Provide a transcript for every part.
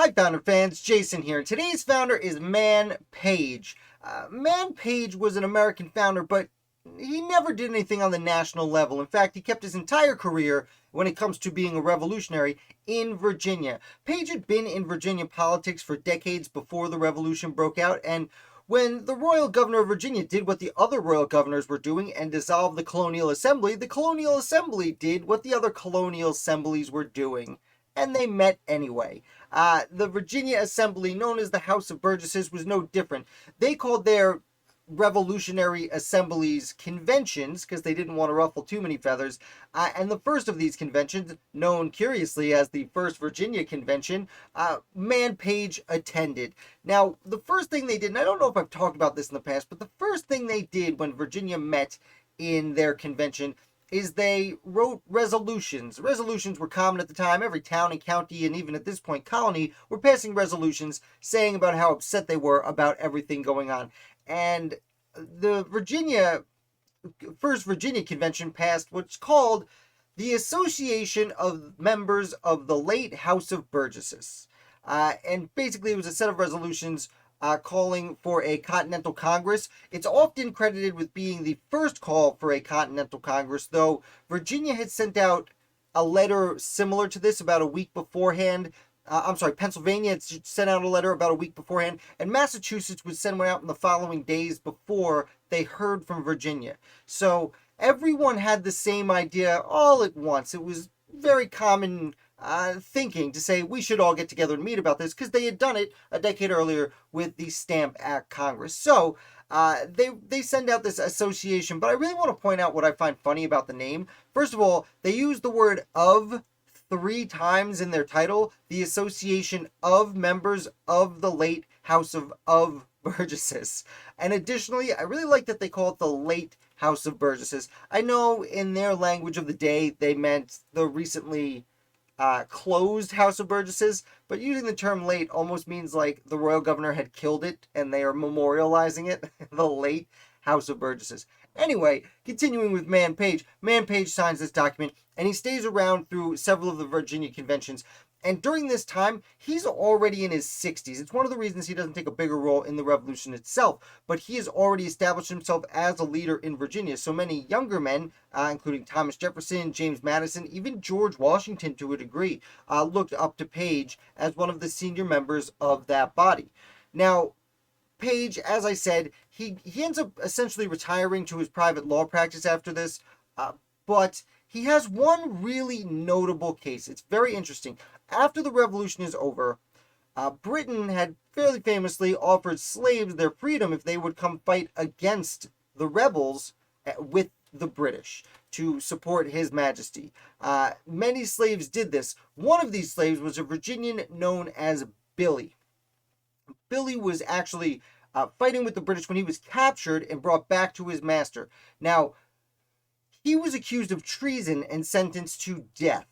Hi, Founder fans. Jason here. Today's founder is Mann Page. Mann Page was an American founder, but he never did anything on the national level. In fact, he kept his entire career, when it comes to being a revolutionary, in Virginia. Page had been in Virginia politics for decades before the revolution broke out, and when the royal governor of Virginia did what the other royal governors were doing and dissolved the colonial assembly, the colonial assembly did what the other colonial assemblies were doing, and they met anyway. The Virginia Assembly, known as the House of Burgesses, was no different. They called their revolutionary assemblies conventions because they didn't want to ruffle too many feathers. And the first of these conventions, known curiously as the First Virginia Convention, Mann Page attended. Now, the first thing they did, and I don't know if I've talked about this in the past, but the first thing they did when Virginia met in their convention is they wrote resolutions. Resolutions were common at the time. Every town and county, and even at this point, colony, were passing resolutions saying about how upset they were about everything going on. And the First Virginia Convention passed what's called the Association of Members of the Late House of Burgesses. And basically, it was a set of resolutions calling for a Continental Congress. It's often credited with being the first call for a Continental Congress, though Virginia had sent out a letter similar to this about a week beforehand. Pennsylvania had sent out a letter about a week beforehand, and Massachusetts would send one out in the following days before they heard from Virginia. So everyone had the same idea all at once. It was very common thinking to say we should all get together and meet about this because they had done it a decade earlier with the Stamp Act Congress. So they send out this association, but I really want to point out what I find funny about the name. First of all, they use the word "of" 3 times in their title, the Association of Members of the Late House of Burgesses. And additionally, I really like that they call it the Late House of Burgesses. I know in their language of the day they meant the recently closed House of Burgesses, but using the term late almost means like the royal governor had killed it and they are memorializing it, the late House of Burgesses. Anyway, continuing with Mann Page. Mann Page signs this document and he stays around through several of the Virginia conventions. And during this time, he's already in his 60s. It's one of the reasons he doesn't take a bigger role in the revolution itself, but he has already established himself as a leader in Virginia. So many younger men, including Thomas Jefferson, James Madison, even George Washington to a degree, looked up to Page as one of the senior members of that body. Now, Page, as I said, he ends up essentially retiring to his private law practice after this, but he has one really notable case. It's very interesting. After the revolution is over, Britain had fairly famously offered slaves their freedom if they would come fight against the rebels with the British to support His Majesty. Many slaves did this. One of these slaves was a Virginian known as Billy. Billy was actually fighting with the British when he was captured and brought back to his master. Now, he was accused of treason and sentenced to death.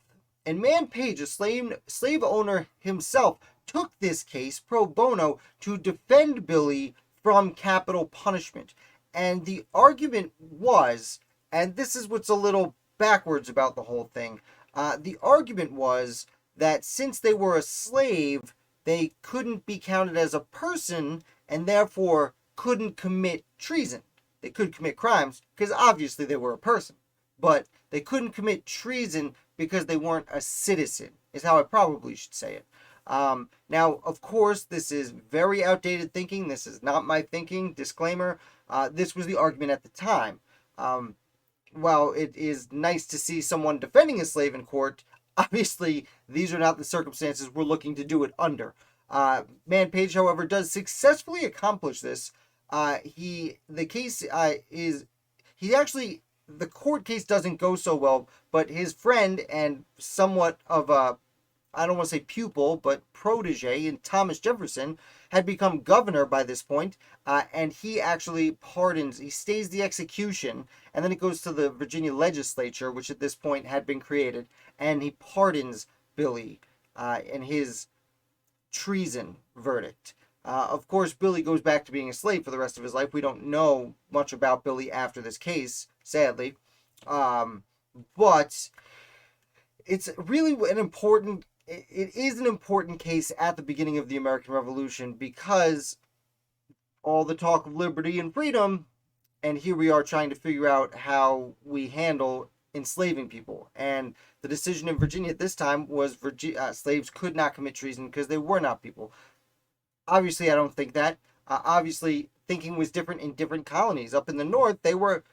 And Mann Page, a slave owner himself, took this case pro bono to defend Billy from capital punishment. And the argument was, and this is what's a little backwards about the whole thing, the argument was that since they were a slave, they couldn't be counted as a person and therefore couldn't commit treason. They could commit crimes because obviously they were a person, but they couldn't commit treason because they weren't a citizen, is how I probably should say it. Now, of course, this is very outdated thinking. This is not my thinking. Disclaimer. This was the argument at the time. While it is nice to see someone defending a slave in court, obviously these are not the circumstances we're looking to do it under. Mann Page, however, does successfully accomplish this. The court case doesn't go so well, but his friend and somewhat of a, I don't want to say pupil, but protege in Thomas Jefferson had become governor by this point, and he actually pardons, he stays the execution, and then it goes to the Virginia legislature, which at this point had been created, and he pardons Billy in his treason verdict. Of course, Billy goes back to being a slave for the rest of his life. We don't know much about Billy after this case, sadly. But it's really an important it is an important case at the beginning of the American Revolution because all the talk of liberty and freedom, and here we are trying to figure out how we handle enslaving people. And the decision in Virginia at this time was slaves could not commit treason because they were not people. Obviously, I don't think that. Obviously, thinking was different in different colonies. Up in the north, they were,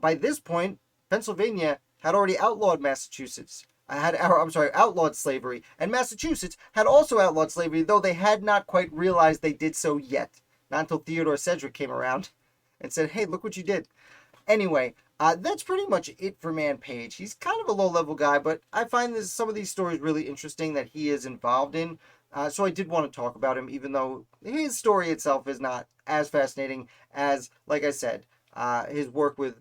by this point, Pennsylvania had already outlawed Massachusetts. Outlawed slavery, and Massachusetts had also outlawed slavery, though they had not quite realized they did so yet. Not until Theodore Sedgwick came around and said, "Hey, look what you did." Anyway, that's pretty much it for Mann Page. He's kind of a low-level guy, but I find some of these stories really interesting that he is involved in. So I did want to talk about him, even though his story itself is not as fascinating as, like I said, his work with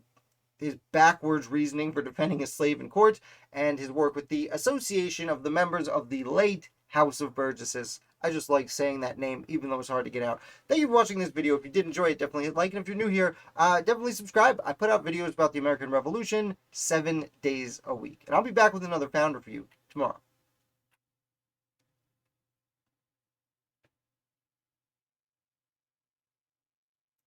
his backwards reasoning for defending a slave in court, and his work with the Association of the Members of the Late House of Burgesses. I just like saying that name, even though it's hard to get out. Thank you for watching this video. If you did enjoy it, definitely hit like, and if you're new here, definitely subscribe. I put out videos about the American Revolution 7 days a week, and I'll be back with another founder for you tomorrow.